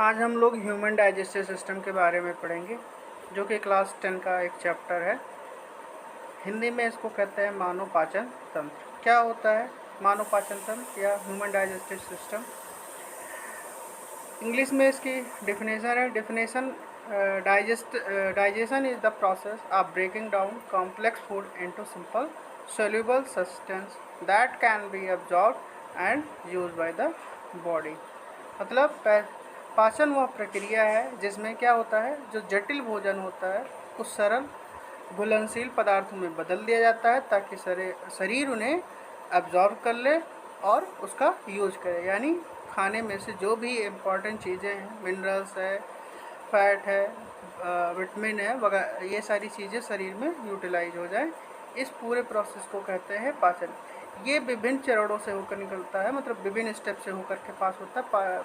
आज हम लोग ह्यूमन डाइजेस्टिव सिस्टम के बारे में पढ़ेंगे, जो कि क्लास 10 का एक चैप्टर है। हिंदी में इसको कहते हैं मानव पाचन तंत्र। क्या होता है मानव पाचन तंत्र या ह्यूमन डाइजेस्टिव सिस्टम? इंग्लिश में इसकी डेफिनेशन है। Digestion is the process of breaking down complex food into simple soluble substance that can be absorbed and used by the body। मतलब पाचन वह प्रक्रिया है जिसमें क्या होता है, जो जटिल भोजन होता है उस सरल घुलनशील पदार्थों में बदल दिया जाता है ताकि शरीर उन्हें एब्जॉर्ब कर ले और उसका यूज करे। यानी खाने में से जो भी इम्पोर्टेंट चीज़ें हैं, मिनरल्स है, फैट है, विटामिन है वगैरह, ये सारी चीज़ें शरीर में यूटिलाइज हो जाए, इस पूरे प्रोसेस को कहते हैं पाचन। ये विभिन्न चरणों से होकर निकलता है, मतलब विभिन्न स्टेप से होकर के पास होता है।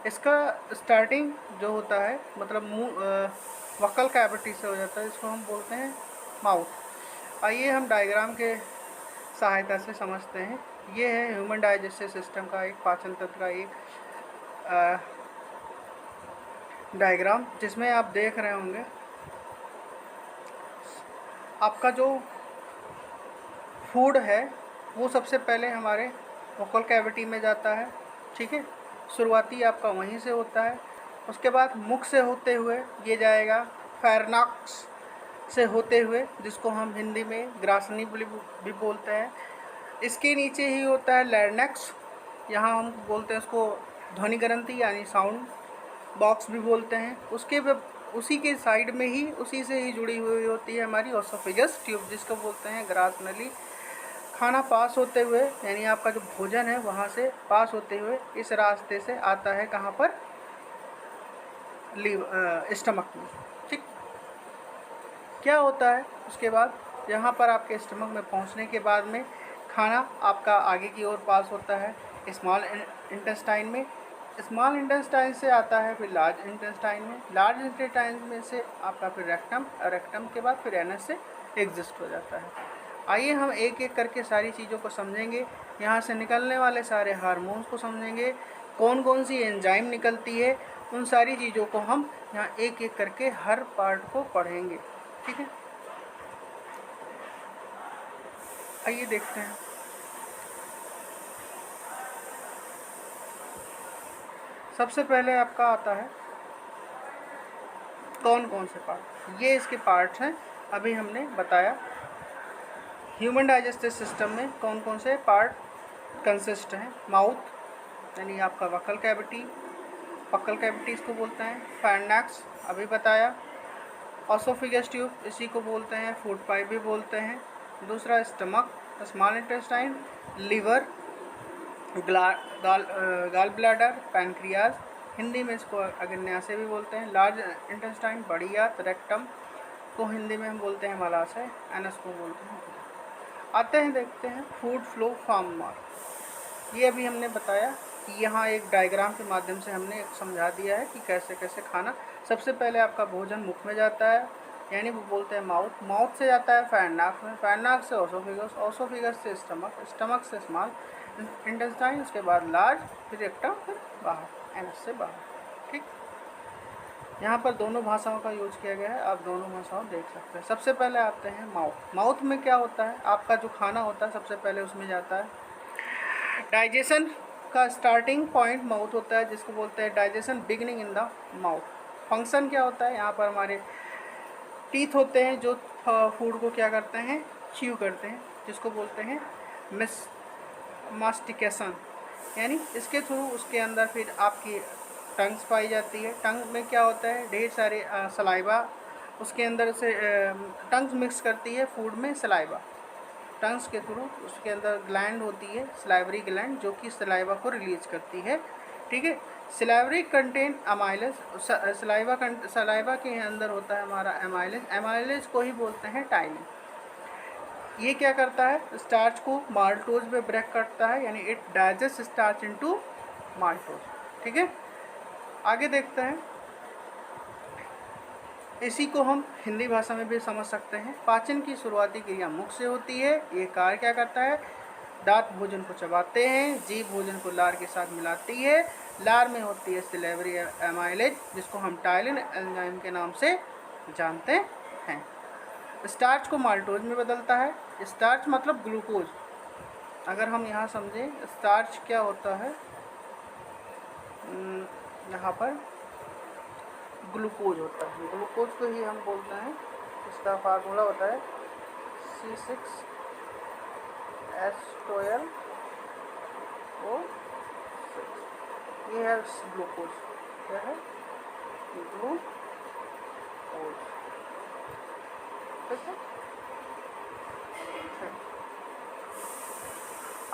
इसका स्टार्टिंग जो होता है मतलब मुंह वक्कल कैविटी से हो जाता है, इसको हम बोलते हैं माउथ। आइए हम डायग्राम के सहायता से समझते हैं। ये है ह्यूमन डाइजेस्टिव सिस्टम का एक पाचन तंत्र का एक डायग्राम, जिसमें आप देख रहे होंगे आपका जो फूड है वो सबसे पहले हमारे वोकल कैविटी में जाता है, ठीक है। शुरुआती आपका वहीं से होता है। उसके बाद मुख से होते हुए ये जाएगा फेरनाक्स से होते हुए, जिसको हम हिंदी में ग्रासनी भी बोलते हैं। इसके नीचे ही होता है लैरिंक्स, यहाँ हम बोलते हैं उसको ध्वनि ग्रंथि यानी साउंड बॉक्स भी बोलते हैं। उसी के साइड में ही, उसी से ही जुड़ी हुई होती है हमारी ओसोफेगस ट्यूब, जिसको बोलते हैं ग्रास नली। खाना पास होते हुए यानी आपका जो भोजन है वहाँ से पास होते हुए इस रास्ते से आता है कहाँ पर, स्टमक में, ठीक। क्या होता है उसके बाद, यहाँ पर आपके स्टमक में पहुँचने के बाद में खाना आपका आगे की ओर पास होता है स्मॉल इंटेस्टाइन में। स्मॉल इंटेस्टाइन से आता है फिर लार्ज इंटेस्टाइन में। लार्ज इंटेस्टाइन में से आपका फिर रेक्टम, रेक्टम के बाद फिर एनस से एग्जिस्ट हो जाता है। आइए हम एक एक करके सारी चीज़ों को समझेंगे, यहाँ से निकलने वाले सारे हार्मोन्स को समझेंगे, कौन कौन सी एंजाइम निकलती है, उन सारी चीज़ों को हम यहाँ एक एक करके हर पार्ट को पढ़ेंगे, ठीक है। आइए देखते हैं। सबसे पहले आपका आता है कौन कौन से पार्ट, ये इसके पार्ट्स हैं, अभी हमने बताया। ह्यूमन डाइजेस्टिव सिस्टम में कौन कौन से पार्ट कंसिस्ट हैं। माउथ यानी आपका वक्कल कैविटी, वक्कल कैविटी इसको बोलते हैं। फेरनाक्स अभी बताया। ओसोफेगस ट्यूब इसी को बोलते हैं, फूड पाइप भी बोलते हैं। दूसरा stomach, small intestine, liver, gall bladder, pancreas, Hindi में इसको अग्न्याशय से भी बोलते हैं। लार्ज इंटेस्टाइन, बड़ी आंत, रेक्टम को हिंदी में हम बोलते हैं मलाशय, एनस को बोलते हैं। आते हैं देखते हैं फूड फ्लो फॉर्म। ये अभी हमने बताया कि यहाँ एक डायग्राम के माध्यम से हमने समझा दिया है कि कैसे कैसे खाना। सबसे पहले आपका भोजन मुख में जाता है, यानी वो बोलते हैं माउथ। माउथ से जाता है फेरनाक्स में, फेरनाक्स से ओसोफेगस, ओसोफेगस से स्टमक, स्टमक से स्मॉल इंटेस्टाइन, उसके बाद लार्ज, फिर रेक्टम, फिर बाहर एनस से बाहर, ठीक। यहाँ पर दोनों भाषाओं का यूज किया गया है, आप दोनों भाषाओं देख सकते हैं। सबसे पहले आते हैं माउथ। माउथ में क्या होता है, आपका जो खाना होता है सबसे पहले उसमें जाता है। डाइजेशन का स्टार्टिंग पॉइंट माउथ होता है, जिसको बोलते हैं digestion beginning in the mouth. Function क्या होता है, यहाँ पर हमारे टीथ होते हैं जो फूड को क्या करते हैं, च्यू करते हैं, जिसको बोलते हैं मास्टिकेशन। यानी इसके थ्रू उसके अंदर फिर आपकी टंग्स पाई जाती है। टंग में क्या होता है, ढेर सारे सलाइवा उसके अंदर से टंग्स मिक्स करती है फूड में सलाइवा। टंग्स के थ्रू उसके अंदर ग्लैंड होती है, सलाइवरी ग्लैंड, जो कि सलाइवा को रिलीज करती है, ठीक है। सलाइवरी कंटेन अमाइलेज, सलाइवा के अंदर होता है हमारा एमाइलेज, एमाइलेज को ही बोलते हैं टाइलिन। ये क्या करता है, स्टार्च को माल्टोज में ब्रेक करता है, यानी it digest starch into maltose, ठीक है। आगे देखते हैं, इसी को हम हिंदी भाषा में भी समझ सकते हैं। पाचन की शुरुआती क्रिया मुख से होती है। ये कार्य क्या करता है, दांत भोजन को चबाते हैं, जीभ भोजन को लार के साथ मिलाती है लार में होती है सिलेवरी एमाइलेज, जिसको हम टाइलिन एंजाइम के नाम से जानते हैं। स्टार्च को माल्टोज में बदलता है। स्टार्च मतलब ग्लूकोज। अगर हम यहाँ समझें स्टार्च क्या होता है, यहाँ पर ग्लूकोज होता है। ग्लूकोज को ही हम बोलते हैं, इसका फार्मूला होता है C6H12O6। ये है ग्लूकोज। क्या है? ग्लूकोज। ठीक है।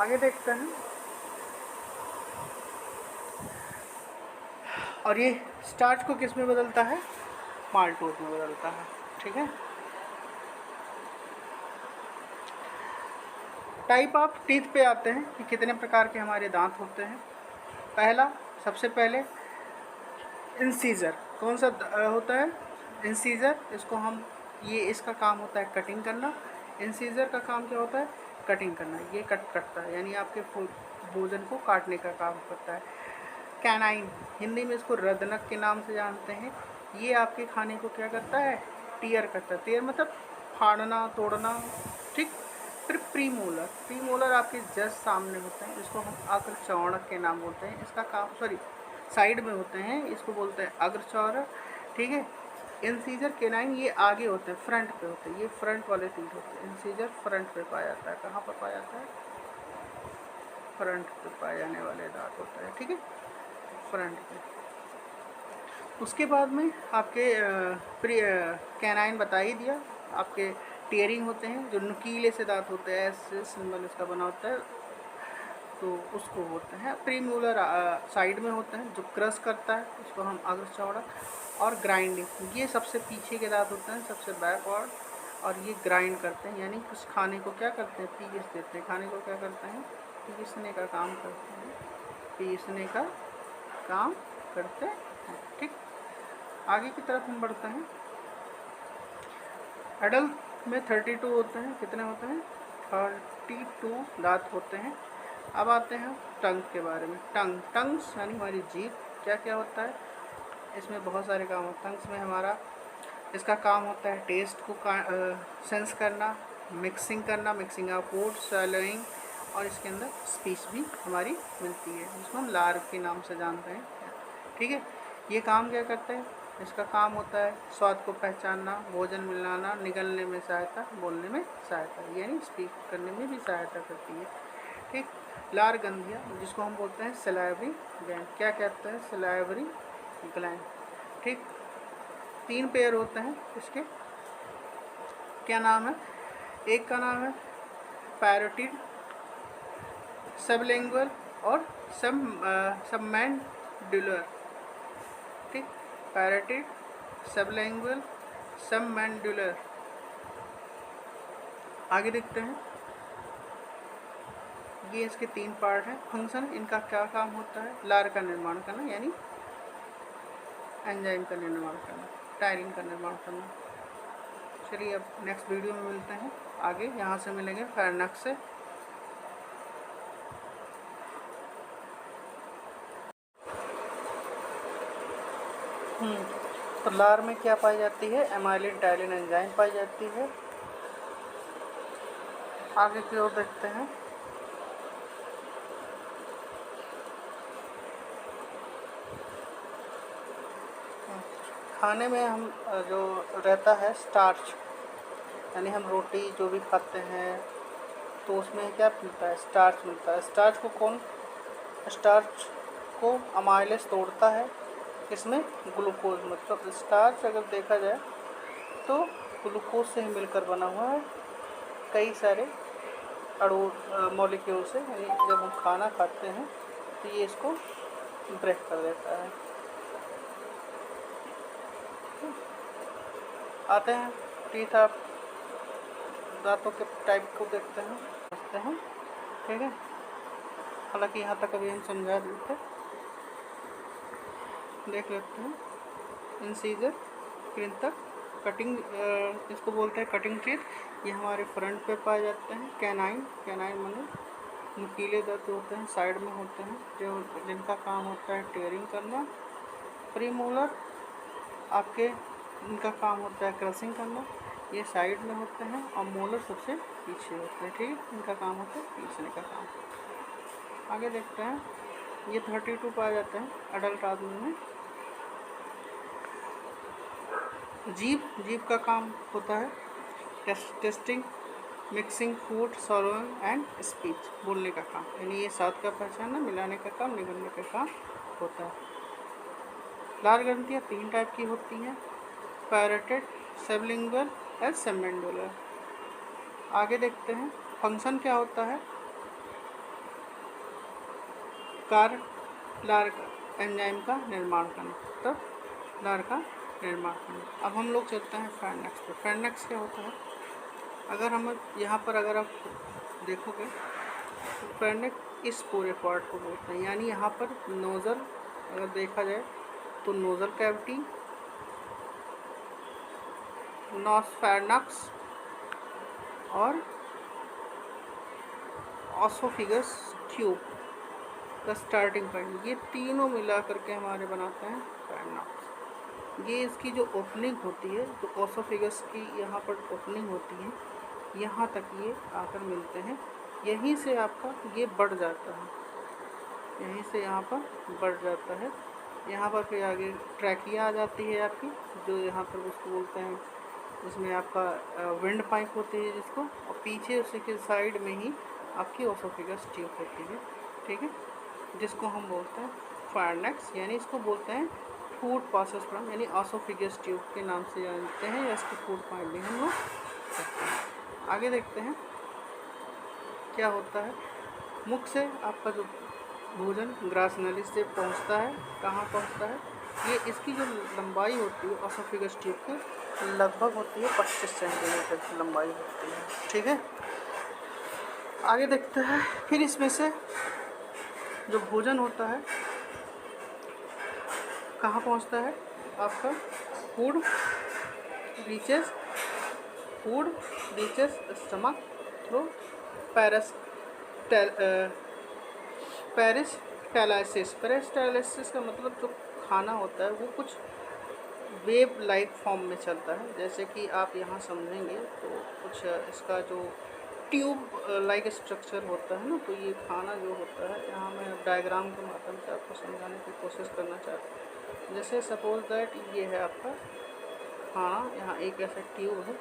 आगे देखते हैं। और ये स्टार्च को किस में बदलता है? माल्टोज में बदलता है। ठीक है। टाइप ऑफ टीथ पे आते हैं कि कितने प्रकार के हमारे दांत होते हैं। पहला, सबसे पहले इंसीजर। कौन सा होता है? इंसीजर। इसको हम इसका काम होता है कटिंग करना। इंसीजर का काम क्या होता है? कटिंग करना। ये कट करता है, यानी आपके भोजन को काटने का काम करता है। कैनाइन, हिंदी में इसको रदनक के नाम से जानते हैं। ये आपके खाने को क्या करता है? टीयर करता है। टीयर मतलब फाड़ना, तोड़ना। ठीक। फिर प्रीमोलर। प्रीमोलर आपके जस्ट सामने होते हैं, इसको हम अग्रचौड़क के नाम बोलते हैं। इसका काम साइड में होते हैं, इसको बोलते हैं अग्रचौड़क। ठीक है। इंसीजर केनाइन ये आगे होते हैं, फ्रंट पे होते हैं। ये फ्रंट वाले टीथ होते हैं। इंसीजर फ्रंट पे पाया जाता है। कहाँ पर पाया जाता है? फ्रंट पे पाए जाने वाले दांत होते हैं। ठीक है, फ्रंट पे। उसके बाद में आपके कैनाइन बता ही दिया। आपके टीयरिंग होते हैं, जो नुकीले से दांत होते हैं, ऐसे सिंबल इसका बना होता है, तो उसको होते हैं। प्रीमोलर साइड में होते हैं, जो क्रश करता है, उसको हम अग्रचौड़क। और ग्राइंडिंग, ये सबसे पीछे के दांत होते हैं, सबसे बैकवर्ड, और ये ग्राइंड करते हैं, यानी कुछ खाने को क्या करते हैं? पीस देते हैं। खाने को क्या करते हैं? पीसने का काम करते हैं। पीसने का काम करते हैं। ठीक। आगे की तरफ हम बढ़ते हैं। एडल्ट में 32 होते हैं। कितने होते हैं? 32 दांत होते हैं। अब आते हैं टंग के बारे में। टंग्स यानी हमारी जीभ। क्या क्या होता है इसमें? बहुत सारे काम होते हैं। टंग्स में हमारा इसका काम होता है टेस्ट को सेंस करना, मिक्सिंग करना, मिक्सिंग ऑफ फूड, सैलोइंग, और इसके अंदर स्पीच भी हमारी मिलती है, जिसको हम लार के नाम से जानते हैं। ठीक है। ये काम क्या करता है? इसका काम होता है स्वाद को पहचानना, भोजन मिलाना, निगलने में सहायता, बोलने में सहायता, यानी स्पीक करने में भी सहायता करती है। ठीक। लार गंधिया, जिसको हम बोलते हैं सलाइवरी ग्लैंड। क्या कहते हैं? Salivary gland. ठीक। 3 पेयर होते हैं इसके। क्या नाम है? एक का नाम है पैरोटिड, सबलिंगुअल और सबमैंडिबुलर। ठीक। Parotid, sublingual, submandibular. आगे देखते हैं। ये इसके 3 पार्ट हैं। फंक्शन, इनका क्या काम होता है? लार का निर्माण करना, यानी एंजाइम का निर्माण करना, टायरिन का निर्माण करना। चलिए अब नेक्स्ट वीडियो में मिलते हैं। आगे यहाँ से मिलेंगे फायरनक्स से। तो लार में क्या पाई जाती है? एमाइलिन टाइलिन एंजाइम पाई जाती है। आगे की ओर देखते हैं। खाने में हम जो रहता है स्टार्च, यानी हम रोटी जो भी खाते हैं तो उसमें क्या मिलता है? स्टार्च मिलता है। स्टार्च को अमाइलेज तोड़ता है। इसमें ग्लूकोज, मतलब स्टार्च अगर देखा जाए तो ग्लूकोज से ही मिलकर बना हुआ है, कई सारे अणु मॉलिक्यूल से। यानी जब हम खाना खाते हैं तो ये इसको ब्रेक कर देता है। आते हैं टीथ ऑफ, दांतों के टाइप को देखते हैं। ठीक है। हालांकि यहाँ तक अभी हम समझा देते, देख लेते हैं। इंसीजर, कृंतक, कटिंग, इसको बोलते हैं कटिंग टीथ। ये हमारे फ्रंट पे पाए जाते हैं। कैनाइन, कैनाइन माने नुकीले दंत होते हैं, साइड में होते हैं, जो जिनका काम होता है टेयरिंग करना। प्रीमोलर आपके इनका काम होता है क्रशिंग करना, ये साइड में होते हैं, और मोलर सबसे पीछे होते हैं, ठीक है, इनका काम होता है पीछने का काम। आगे देखते हैं, ये 32 पाए जाते हैं अडल्ट आदमी में। जीभ का काम होता है testing, mixing food, सॉलोइंग and speech, बोलने का काम, यानी ये 7 का पहचानना, मिलाने का काम, निगलने का काम होता है। लार ग्रंथियाँ 3 टाइप की होती हैं, पैरेटेड, सबलिंगुअल और सबमेंडुलर। आगे देखते हैं, फंक्शन क्या होता है, कार्य लार एंजाइम का निर्माण करना, तब लार का निर्माण करना। अब हम लोग चलते हैं फेरनेक्स पे। फेरनेक्स क्या होता है, अगर हम यहाँ पर अगर आप देखोगे तो फेरनेक्स इस पूरे पार्ट को बोलते हैं, यानी यहाँ पर नोज़ल अगर देखा जाए तो नोज़ल कैविटी, नॉसफेरनक्स और ऑसोफिगस ट्यूब का स्टार्टिंग पॉइंट, ये तीनों मिला करके हमारे बनाते हैं फेरनेक्स। ये इसकी जो ओपनिंग होती है, जो ऑसोफिगस की यहाँ पर ओपनिंग होती है, यहाँ तक ये आकर मिलते हैं, यहीं से आपका ये बढ़ जाता है, यहीं से यहाँ पर बढ़ जाता है। यहाँ पर फिर आगे ट्रैकिया आ जाती है आपकी, जो यहाँ पर उसको बोलते हैं, जिसमें आपका विंड पाइप होती है जिसको, और पीछे उसी के साइड में ही आपकी ओसोफिगस ट्यूब होती है, ठीक है, जिसको हम बोलते हैं फेरनेक्स, यानी इसको बोलते हैं फूड पासेस फ्रॉम, यानी ओसोफिगस ट्यूब के नाम से जानते हैं, या इसको फूड पाइप भी हम लोग कहते हैं। आगे देखते हैं क्या होता है, मुख से आपका जो भोजन ग्रास नली से पहुंचता है, कहाँ पहुंचता है, ये इसकी जो लंबाई होती है ओसोफिगस ट्यूब की लगभग होती है 25 सेंटीमीटर की लंबाई होती है, ठीक है। आगे देखते हैं, फिर इसमें से जो भोजन होता है कहाँ पहुंचता है, आपका food reaches stomach through peristalsis का मतलब जो खाना होता है वो कुछ वेव लाइक फॉर्म में चलता है, जैसे कि आप यहाँ समझेंगे तो कुछ इसका जो ट्यूब लाइक स्ट्रक्चर होता है ना, तो ये खाना जो होता है, यहाँ मैं डायग्राम के माध्यम से आपको समझाने की कोशिश करना चाहता हूँ। जैसे सपोज दैट ये है आपका खाना, यहाँ एक ऐसा ट्यूब है,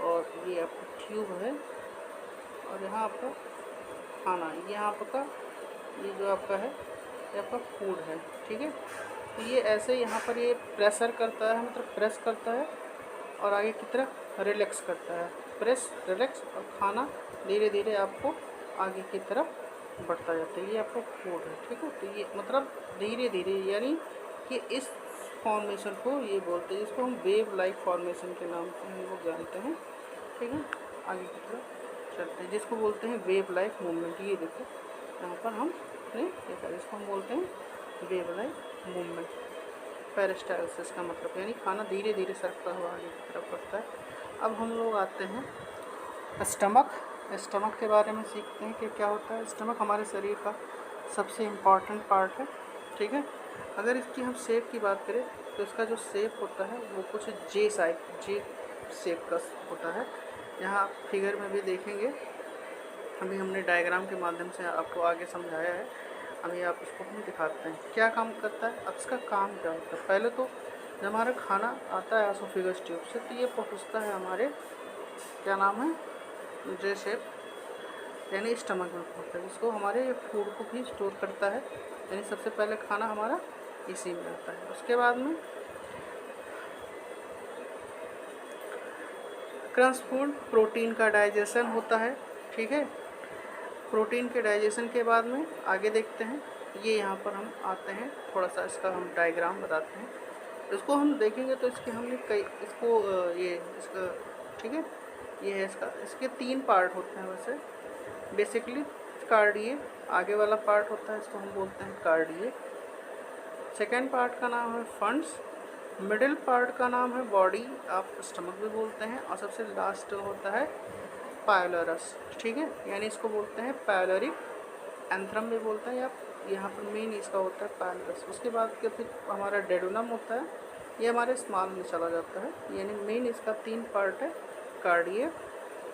और ये आपका ट्यूब है, और यहाँ आपका खाना, यहाँ आपका ये जो आपका है ये आपका फूड है, ठीक है। तो ये ऐसे यहाँ पर ये प्रेशर करता है, मतलब प्रेस करता है, और आगे की तरफ रिलैक्स करता है, प्रेस रिलैक्स, और खाना धीरे धीरे आपको आगे की तरफ बढ़ता जाता है, ये आपका फूड है, ठीक है। तो ये मतलब धीरे धीरे, यानी कि इस फॉर्मेशन को ये बोलते हैं, जिसको हम वेव लाइक फॉर्मेशन के नाम से हम लोग जानते हैं, ठीक है। आगे की तरफ चलते हैं, जिसको बोलते हैं वेव लाइक मूवमेंट। ये देखो यहाँ पर हमने देखा, जिसको हम बोलते हैं वेव लाइक मूवमेंट। पेरिस्टालसिस का मतलब यानी खाना धीरे धीरे सरकता हुआ आगे की तरफ बढ़ता है। अब हम लोग आते हैं स्टमक के बारे में सीखते हैं कि क्या होता है। स्टमक हमारे शरीर का सबसे इम्पॉर्टेंट पार्ट है, ठीक है। अगर इसकी हम शेप की बात करें तो इसका जो शेप होता है वो कुछ जे शेप का होता है। यहाँ फिगर में भी देखेंगे, अभी हमने डायग्राम के माध्यम से आपको आगे समझाया है, अभी आप इसको हम दिखाते हैं क्या काम करता है। अब इसका काम क्या होता है, पहले तो जब हमारा खाना आता है एसोफेगस ट्यूब से, तो ये पहुँचता है हमारे क्या नाम है जे शेप, यानी स्टमक में पहुँचता है, जिसको हमारे फूड को भी स्टोर करता है। यानी सबसे पहले खाना हमारा इसी में आता है। उसके बाद में क्रंच फूड, प्रोटीन का डाइजेशन होता है, ठीक है। प्रोटीन के डाइजेशन के बाद में आगे देखते हैं, ये यहाँ पर हम आते हैं, थोड़ा सा इसका हम डायग्राम बताते हैं। इसको हम देखेंगे तो इसके हमने कई इसको ये इसका ठीक है, ये है इसके 3 पार्ट होते हैं वैसे बेसिकली। कार्डिए आगे वाला पार्ट होता है, इसको हम बोलते हैं कार्डिए। सेकेंड पार्ट का नाम है फंड्स, मिडिल पार्ट का नाम है बॉडी, आप स्टमक भी बोलते हैं, और सबसे लास्ट होता है पायलोरस, ठीक है। यानी इसको बोलते हैं पायलोरिक एंथ्रम भी बोलते हैं, या यहाँ पर मेन इसका होता है पाइलोरस। उसके बाद के फिर हमारा डेडोनम होता है, ये हमारे स्मॉल में चला जाता है, यानी मेन इसका 3 पार्ट है, कार्डियक,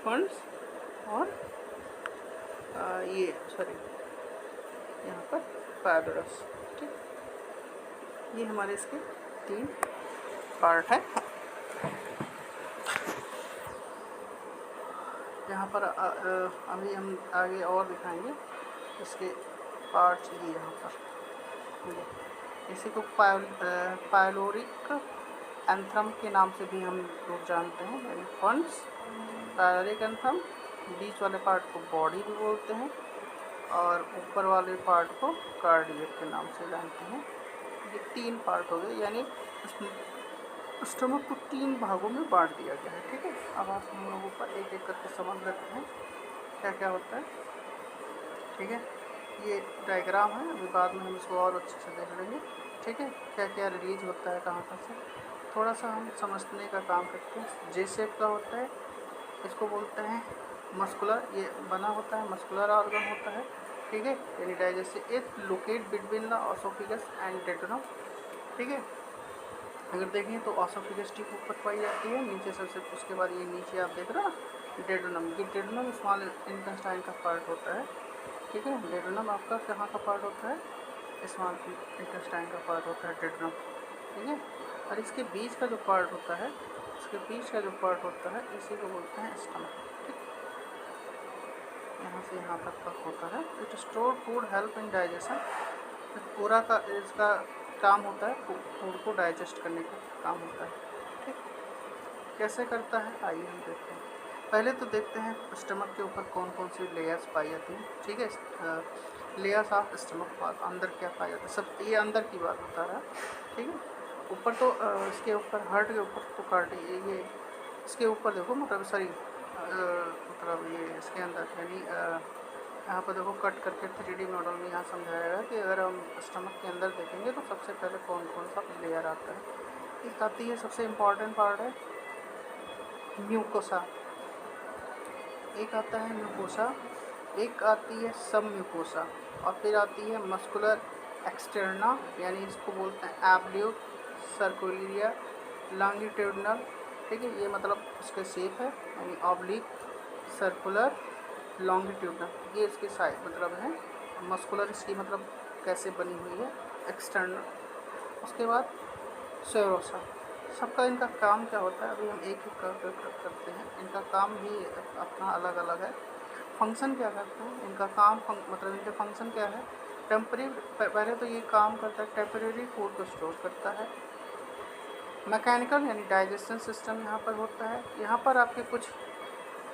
फंड्स और ये सॉरी यहाँ पर पाइलोरस। ठीक, ये हमारे इसके 3 पार्ट है। यहाँ पर अभी हम आगे और दिखाएंगे इसके पार्ट्स। ये यहाँ पर इसी को पायलोरिक एंथ्रम के नाम से भी हम लोग जानते हैं, यानी फंड्स, पायलोरिक एंथ्रम। बीच वाले पार्ट को बॉडी भी बोलते हैं और ऊपर वाले पार्ट को कार्डियक के नाम से जानते हैं। ये 3 पार्ट हो गए, यानी स्टमक को 3 भागों में बांट दिया गया है। ठीक है, अब आप हम लोगों पर एक एक करके समझ लेते हैं क्या क्या होता है। ठीक है, ये डायग्राम है, अभी बाद में हम इसको और अच्छे से देख लेंगे। ठीक है, क्या क्या रिलीज होता है कहाँ से, थोड़ा सा हम समझने का काम करते हैं। जे शेप का होता है, इसको बोलते हैं मस्कुलर, ये बना होता है, मस्कुलर ऑर्गन होता है। ठीक है, यानी digestive, it locate between the oesophagus and duodenum. ठीक है, अगर देखें तो ऑसोफेगस टिप ऊपर पाई जाती है, नीचे सबसे, उसके बाद ये नीचे आप देख रहे हो डेडोनम, ये डेडोनम स्मॉल इंटेस्टाइन का पार्ट होता है। ठीक है, डेडोनम आपका कहाँ का पार्ट होता है, स्मॉल इंटेस्टाइन का पार्ट होता है डेडोनम। ठीक है, और इसके बीच का जो पार्ट होता है, इसके बीच का जो पार्ट होता है, इसी को बोलते हैं स्टमक। ठीक, यहाँ से यहाँ तक का होता है। It store food, help in digestion. पूरा का इसका काम होता है फूड को डाइजेस्ट करने का काम होता है। ठीक, कैसे करता है आइए हम देखते हैं। पहले तो देखते हैं स्टमक के ऊपर कौन कौन सी लेयर्स पाई जाती हैं। ठीक है, लेयर्स ऑफ स्टमक पार्ट, अंदर क्या पाया जाता है, सब ये अंदर की बात बता रहा है। ठीक है, ऊपर तो इसके ऊपर हार्ट के ऊपर तो कार्डियक, ये इसके ऊपर देखो, मतलब सॉरी मतलब ये इसके अंदर, यानी यहाँ पर देखो कट करके 3D मॉडल में यहाँ समझाया गया कि अगर हम स्टमक के अंदर देखेंगे तो सबसे पहले कौन कौन सा लेयर आता है। एक आती है, सबसे इम्पॉर्टेंट पार्ट है म्यूकोसा, एक आता है म्यूकोसा, एक आती है सब म्यूकोसा, और फिर आती है मस्कुलर एक्सटर्ना, यानी इसको बोलते हैं एब्ल्यूट, सर्कुलरिया, लॉन्गिट्यूडनल। ठीक है, ये मतलब इसका शेप है, यानी ऑब्लिक, सर्कुलर, लॉन्गिट्यूडनल, ये इसके साइड मतलब है। मस्कुलर इसकी मतलब कैसे बनी हुई है, एक्सटर्नल। उसके बाद सेरोसा, सबका इनका काम क्या होता है, अभी हम एक एक करते हैं। इनका काम भी अपना अलग अलग है। फंक्शन क्या करते हैं इनका काम, मतलब इनके फंक्शन क्या है। टेम्परेरी, पहले तो ये काम करता है टेम्परेरी फूड को स्टोर करता है। मैकेनिकल, यानी डाइजेशन सिस्टम यहाँ पर होता है। यहाँ पर आपके कुछ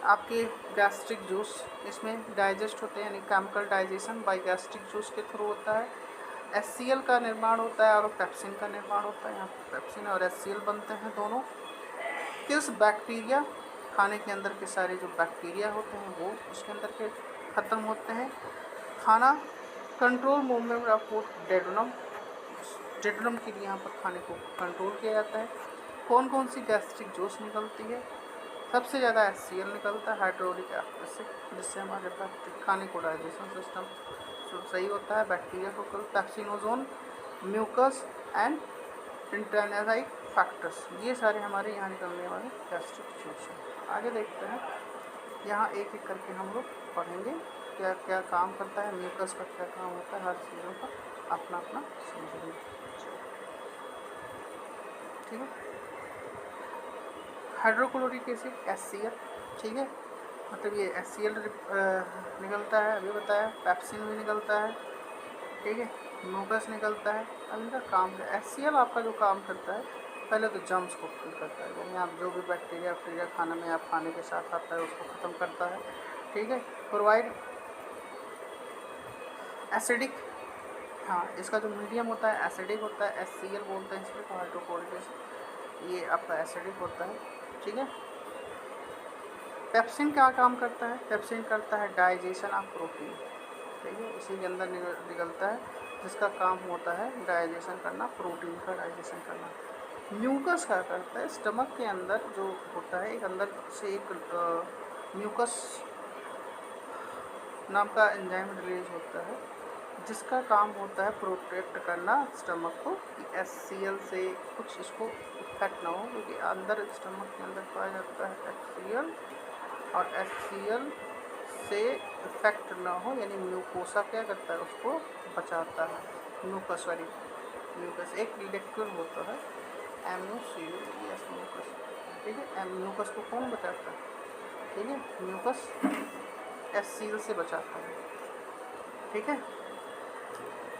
आपके गैस्ट्रिक जूस इसमें डाइजेस्ट होते हैं, यानी chemical digestion by gastric juice के थ्रू होता है। HCl का निर्माण होता है और पेप्सिन का निर्माण होता है। यहाँ पेप्सिन और HCl बनते हैं दोनों। किस बैक्टीरिया, खाने के अंदर के सारे जो बैक्टीरिया होते हैं वो उसके अंदर के ख़त्म होते हैं। खाना कंट्रोल मूवमेंट ऑफ फूड, डेडोनम, डेडोनम के लिए यहाँ पर खाने को कंट्रोल किया जाता है। कौन कौन सी गैस्ट्रिक जूस निकलती है, सबसे ज़्यादा HCl निकलता है, हाइड्रोलिक एसिड, जिससे हमारे खाने को डाइजेशन सिस्टम सही होता है। बैक्टीरिया को पेप्सिनोजोन, म्यूकस एंड इंटरनेसाइट फैक्टर्स, ये सारे हमारे यहाँ निकलने वाले गैस्ट्रिक जूस हैं। आगे देखते हैं, यहाँ एक एक करके हम लोग पढ़ेंगे क्या क्या काम करता है, म्यूकस का क्या काम होता है, हर चीज़ों का अपना अपना समझेंगे। ठीक है, हाइड्रोक्लोरिक एसिड HCl, ठीक है, मतलब ये HCl निकलता है, अभी बताया। पेप्सिन भी निकलता है, ठीक है, म्यूकस निकलता है। अब इनका काम है, HCl आपका जो काम करता है, पहले तो जर्म्स को किल करता है, यानी आप जो भी बैक्टीरिया खाना में आप खाने के साथ आता है उसको ख़त्म करता है। ठीक है, प्रोवाइड एसिडिक, हाँ इसका जो मीडियम होता है एसिडिक होता है, HCl बोलते हैं इसलिए, तो हाइड्रोक्लोरिक एसिड ये आपका एसिडिक होता है। ठीक है, पेप्सिन क्या काम करता है, पेप्सिन करता है डाइजेशन ऑफ प्रोटीन। ठीक है, इसी के अंदर निकलता है, जिसका काम होता है डाइजेशन करना, प्रोटीन का डाइजेशन करना। म्यूकस क्या करता है, स्टमक के अंदर जो होता है, एक अंदर से एक म्यूकस नाम का एंजाइम रिलीज होता है, जिसका काम होता है प्रोटेक्ट करना स्टमक को कि HCl से कुछ इसको इफेक्ट ना हो, क्योंकि अंदर स्टमक के अंदर पाया जाता है HCl, और HCl से इफेक्ट ना हो, यानी म्यूकोसा क्या करता है, उसको बचाता है। म्यूकस एक लिक्विड होता है MuCl, म्यूकस, ठीक है। म्यूकस को कौन बचाता है, ठीक है, म्यूकस HCl से बचाता है, ठीक है।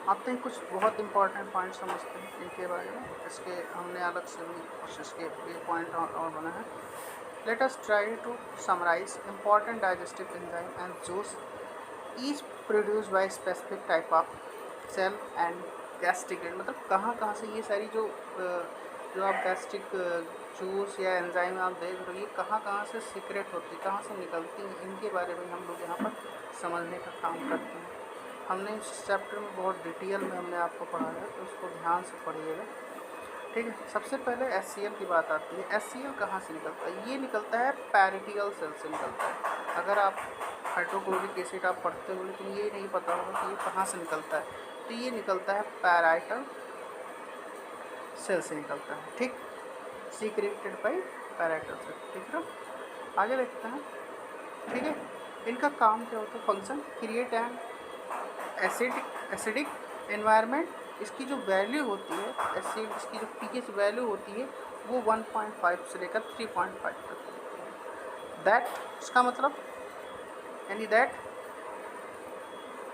आते हैं कुछ बहुत इंपॉर्टेंट पॉइंट समझते हैं इनके बारे में, इसके हमने अलग से भी कुछ इसके पॉइंट और बना है। Let us try to summarise important digestive enzyme and juice each produce by specific type of cell and gastric, मतलब कहाँ कहाँ से ये सारी जो आप गैस्ट्रिक जूस या एंजाइम आप देख रहे हो, ये कहाँ कहाँ से सीक्रेट होती, कहाँ से निकलती हैं, इनके बारे में हम लोग यहाँ पर समझने का काम करते हैं। हमने इस चैप्टर में बहुत डिटेल में हमने आपको पढ़ाया है, तो उसको ध्यान से पढ़िएगा, ठीक है। सबसे पहले HCl की बात आती है। HCl कहाँ से निकलता है, ये निकलता है पैरिटियल सेल से निकलता है। अगर आप हाइड्रोक्लोरिक एसिड आप पढ़ते हो लेकिन ये नहीं पता होगा कि ये कहाँ से निकलता है, तो ये निकलता है पैराइटल सेल से निकलता है, ठीक, सीक्रेटेड बाई पैराइटल सेल, ठीक है। आगे देखते हैं, ठीक है। इनका काम क्या होता है, function, create and acidic environment. इसकी जो वैल्यू होती है एसिड, इसकी जो pH वैल्यू होती है वो 1.5 से लेकर 3.5 तक होती है। दैट, इसका मतलब यानी that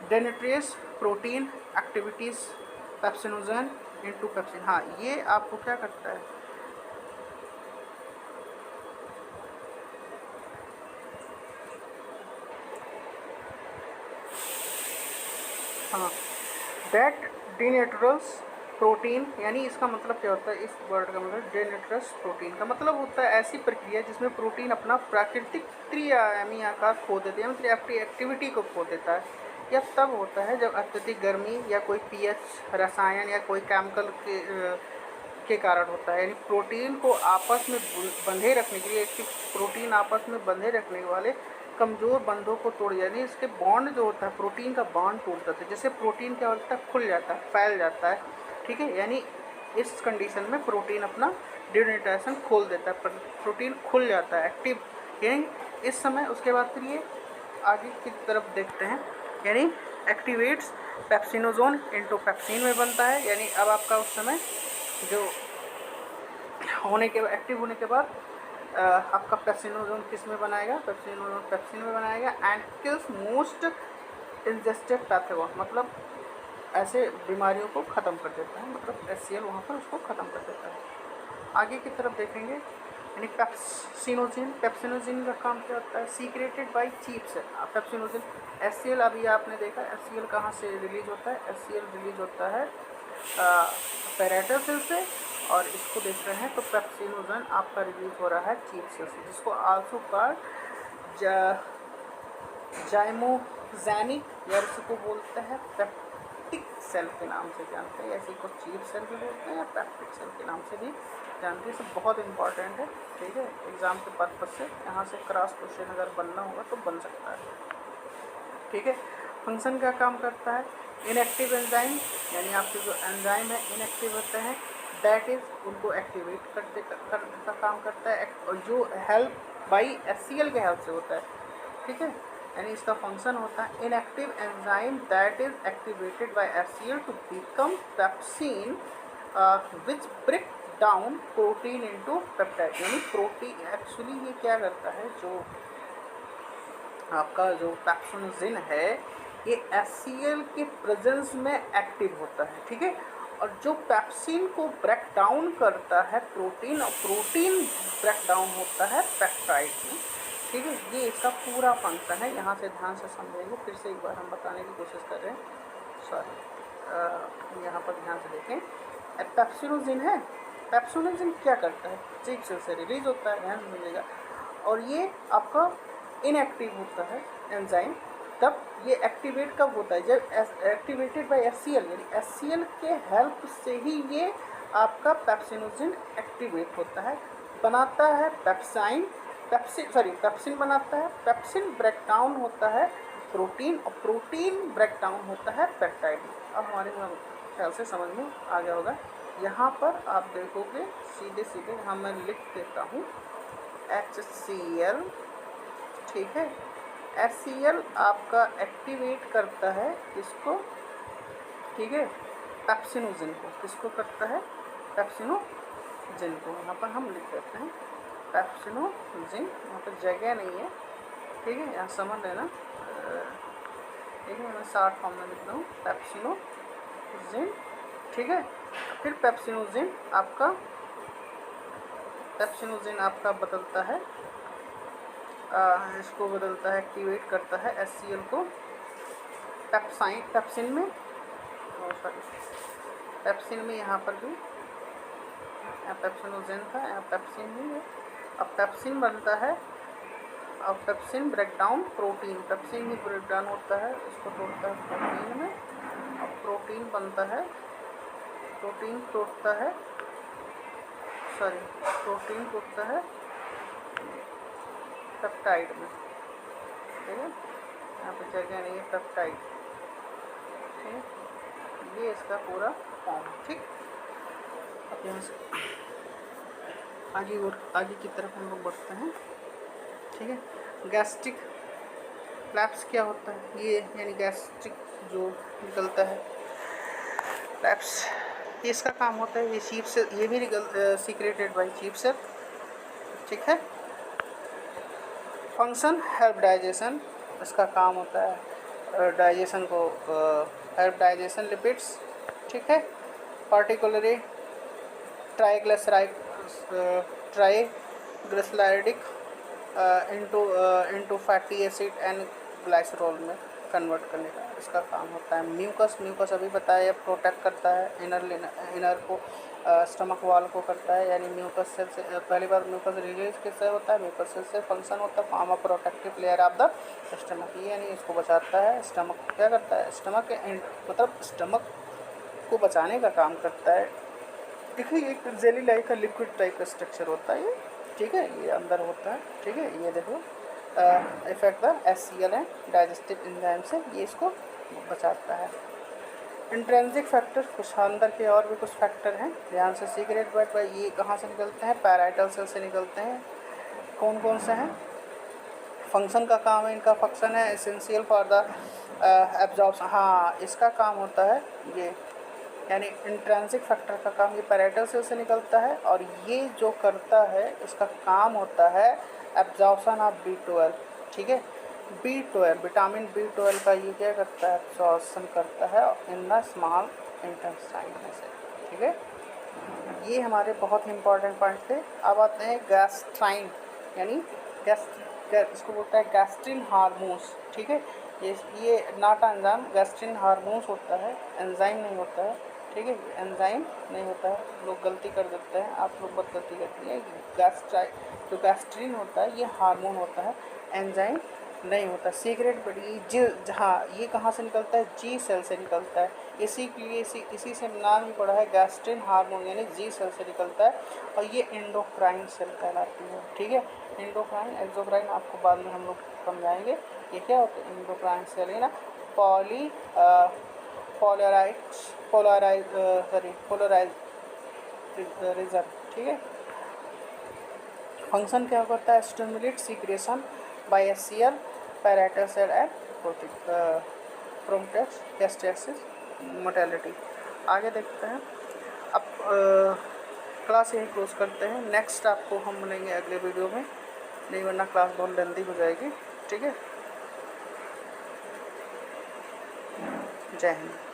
denatures protein activities pepsinogen into pepsin. हाँ, ये आपको क्या करता है, हाँ, दैट डीनेट्रस प्रोटीन, यानी इसका मतलब क्या होता है, इस वर्ड का मतलब डीनेट्रस प्रोटीन का मतलब होता है ऐसी प्रक्रिया जिसमें प्रोटीन अपना प्राकृतिक त्रिआयामी आकार खो देते हैं, मतलब एक्टिविटी को खो देता है। यह तब होता है जब अत्यधिक गर्मी या कोई pH रसायन या कोई केमिकल के कारण होता है। यानी प्रोटीन को आपस में बंधे रखने के लिए, प्रोटीन आपस में बंधे रखने वाले कमज़ोर बंधों को तोड़, यानी इसके बॉन्ड जो होता है, प्रोटीन का बॉन्ड टूट जाता है, जिससे प्रोटीन क्या होता है, खुल जाता है, फैल जाता है, ठीक है। यानी इस कंडीशन में प्रोटीन अपना डिनेट्रेशन खोल देता है, प्रोटीन खुल जाता है, एक्टिव, यानी इस समय। उसके बाद फिर ये आगे की तरफ देखते हैं, यानी एक्टिवेट्स पेप्सिनोजोन इनटू पेप्सिन में बनता है। यानी अब आपका उस समय जो होने के एक्टिव होने के बाद आपका पेप्सिनोजोन किस में बनाएगा, पेप्सिनोजोन पेप्सिन में बनाएगा। And kills most ingested pathogen, मतलब ऐसे बीमारियों को ख़त्म कर देता है, मतलब HCl वहाँ पर उसको ख़त्म कर देता है। आगे की तरफ देखेंगे, यानी पेप्सिनोजिन का काम क्या होता है, secreted by chief cell. Pepsinogen HCl अभी आपने देखा, HCl कहाँ से रिलीज होता है, HCl रिलीज होता है पैराइटल सेल से, और इसको देख रहे हैं तो पेप्सिनोजन आपका रिलीज हो रहा है चीफ सेल से, जिसको आल्सो कॉल्ड जाइमोजेनिक, या इसको बोलते हैं पेप्टिक सेल के नाम से जानते हैं, ऐसे को चीफ सेल भी बोलते हैं या पेप्टिक सेल के नाम से भी जानते हैं। सब बहुत इंपॉर्टेंट है, ठीक है, एग्जाम के पर्पज से यहाँ से क्रॉस क्वेश्चन अगर बनना होगा तो बन सकता है, ठीक है। फंक्शन का काम करता है, इनएक्टिव एंजाइम, यानी आपके जो एंजाइम है इनएक्टिव होते हैं, दैट इज उनको एक्टिवेट करने का काम करता है, और जो हेल्प बाई HCl के हेल्प से होता है, ठीक है। यानी इसका फंक्शन होता है inactive enzyme that is activated by HCl to become pepsin which break down protein into peptide. यानी प्रोटीन एक्चुअली ये क्या करता है, जो आपका जो पेप्सिनोजिन है ये HCl के प्रेजेंस में एक्टिव होता है, ठीक है। और जो पेप्सिन को ब्रेक डाउन करता है प्रोटीन, और प्रोटीन ब्रेक डाउन होता है पेप्टाइड में, ठीक है। ये इसका पूरा फंक्शन है, यहाँ से ध्यान से समझेंगे। फिर से एक बार हम बताने की कोशिश कर रहे हैं, सॉरी, यहाँ पर ध्यान से देखें। पेप्सिनोजिन है, पेप्सिनोजिन क्या करता है, चीफ सेल से रिलीज होता है, ध्यान मिलेगा, और ये आपका इनएक्टिव होता है एंजाइम। तब ये एक्टिवेट कब होता है, जब एक्टिवेटेड बाय HCl, यानी HCl के हेल्प से ही ये आपका पेप्सिनोजिन एक्टिवेट होता है, बनाता है पेप्सिन बनाता है, पेप्सिन ब्रेकडाउन होता है प्रोटीन, और प्रोटीन ब्रेक डाउन होता है पेप्टाइड में। अब हमारे ख्याल से समझ में आ गया होगा। यहाँ पर आप देखोगे सीधे सीधे, यहाँ मैं लिख देता हूँ HCl, ठीक है। HCl आपका एक्टिवेट करता है इसको, ठीक है, पेप्सिनोजेन को। किसको करता है? पेप्सिनोजेन को। यहाँ पर हम लिख देते हैं पेप्सिनोजेन, यहाँ पर जगह नहीं है, ठीक है, यहाँ समझ लेना, ठीक है। मैं शॉर्ट फॉर्म में लिख रहा हूँ पेप्सिनोजेन, ठीक है। फिर पेप्सिनोजेन आपका बदलता है, इसको बदलता है, एक्टिवेट करता है HCl को पेप्सिन में, पेप्सिन में। यहाँ पर भी पेप्सिनोजेन था, यहाँ पेप्सिन ही है। अब पेप्सिन बनता है, अब पेप्सिन ब्रेकडाउन प्रोटीन, पेप्सिन ही ब्रेकडाउन होता है, इसको तोड़ता है प्रोटीन में। अब प्रोटीन बनता है, प्रोटीन टूटता है पेप्टाइड में, ठीक है। यहाँ पे जगह नहीं है, पेप्टाइड, ठीक है। ये इसका पूरा फॉर्म, ठीक। अब यहाँ से आगे की तरफ हम लोग बढ़ते हैं, ठीक है। गैस्ट्रिक फ्लैप्स क्या होता है? ये यानी गैस्ट्रिक जो निकलता है फ्लैप्स, ये इसका काम होता है, ये चीफ से, ये भी सीक्रेटेड बाई चीफ से, ठीक है। फंक्शन हेल्प डाइजेशन, इसका काम होता है डाइजेशन को, हेल्प डाइजेशन लिपिड्स, ठीक है। Particularly triglycerides into fatty acid and glycerol में कन्वर्ट करने का इसका काम होता है। म्यूकस अभी बताया, प्रोटेक्ट करता है इनर को, स्टमक वॉल को करता है, यानी म्यूकस सेल से, पहली बार म्यूकस रिलीज किससे होता है? म्यूकस सेल से फंक्शन होता है, form of protective layer of the stomach, ये यानी इसको बचाता है। स्टमक क्या करता है? स्टमक के मतलब स्टमक को बचाने का काम करता है। देखिए एक जेली लाइक का लिक्विड टाइप का स्ट्रक्चर होता है ये, ठीक है, ये अंदर होता है, ठीक है। ये देखो इफेक्ट द HCl है डाइजेस्टिव एंजाइम से, ये इसको बचाता है। इंट्रिंसिक फैक्टर, कुछ अंदर के और भी कुछ फैक्टर हैं, ध्यान से सीक्रेट बट ये कहाँ से निकलते हैं? पैराइटल सेल से निकलते हैं। कौन कौन से हैं? फंक्शन का काम है, इनका फंक्शन है एसेंशियल फॉर द एब्जॉर्प्शन, हाँ इसका काम होता है ये, यानी इंट्रिंसिक फैक्टर का काम ये पैराइटल सेल से निकलता है, और ये जो करता है इसका काम होता है एब्जॉर्प्शन ऑफ B12, ठीक है। B12 विटामिन B12 का ये क्या करता है? एब्जॉर्प्शन करता है इन द स्मॉल इंटेस्टाइन में से, ठीक है। ये हमारे बहुत ही इंपॉर्टेंट पॉइंट थे। अब आते हैं गैस्ट्राइन, यानी इसको बोलता है गैस्ट्रिन हार्मोन्स, ठीक है। ये नाटा एंजाइम गैस्ट्रिन हार्मोन्स होता है, एंजाइम नहीं होता है, ठीक है। एंजाइम नहीं होता है, लोग गलती कर देते हैं, आप लोग बहुत गलती करती है। जो गैस्ट्रिन होता है ये हार्मोन होता है, एंजाइम नहीं होता। सीक्रेट बड़ी जहाँ ये कहाँ से निकलता है? G सेल से निकलता है, इसी से नाम ही पड़ा है गैस्ट्रिन हार्मोन, यानी G सेल से निकलता है, और ये एंडोक्राइन सेल कहलाती है, ठीक है। एंडोक्राइन एक्सोक्राइन आपको बाद में हम लोग समझाएंगे ये क्या होता है। एंडोक्राइन सेल है ना, पोलराइजर, ठीक है। फंक्शन क्या करता है? Stimulate secretion by HCl, parietal cell and promotes gastric motility. आगे देखते हैं। अब क्लास यहीं क्लोज करते हैं, नेक्स्ट आपको हम मिलेंगे अगले वीडियो में, नहीं वरना क्लास बहुत लेंथी हो जाएगी, ठीक है। जय हिंद।